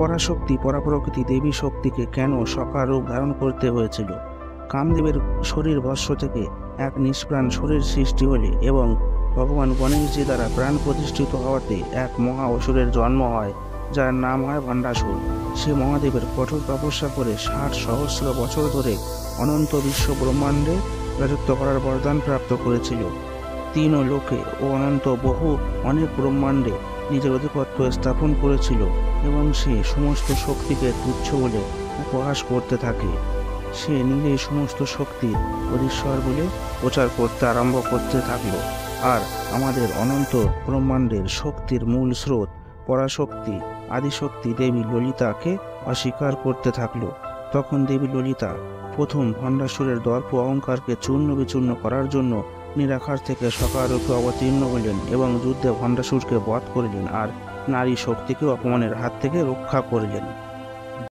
পরাশক্তি পরাপ্রকৃতি দেবী শক্তিকে কেন সকার রূপ ধারণ করতে হয়েছিল? কামদেবের শরীর ভস্ম থেকে এক নিষ্প্রাণ শরীর সৃষ্টি হলে এবং ভগবান গণেশজি দ্বারা প্রাণ প্রতিষ্ঠিত হওয়াতে এক মহা অসুরের জন্ম হয়, যার নাম হয় ভণ্ডাসুর। সে মহাদেবের কঠোর তপস্যা করে 60 সহস্র বছর ধরে অনন্ত বিশ্ব ব্রহ্মাণ্ডে রাজত্ব করার বরদান প্রাপ্ত করেছিল। তিন লোকে ও অনন্ত অনেক ব্রহ্মাণ্ডে নিজের আধিপত্য স্থাপন করেছিল এবং সে সমস্ত শক্তিকে তুচ্ছ বলে উপহাস করতে থাকে। সে নিজেই সমস্ত শক্তির অধীশ্বর বলে প্রচার করতে আরম্ভ করতে থাকলো, আর আমাদের অনন্ত ব্রহ্মাণ্ডের শক্তির মূল স্রোত পরাশক্তি আদিশক্তি দেবী ললিতাকে অস্বীকার করতে থাকলো। তখন দেবী ললিতা প্রথম ভণ্ডাসুরের দর্প অহংকারকে চূর্ণ বিচূর্ণ করার জন্য নিরাকার থেকে সকার রূপে অবতীর্ণ হলেন এবং যুদ্ধে ভণ্ডাসুরকে বধ করলেন আর নারী শক্তিকে অপমানের হাত থেকে রক্ষা করলেন।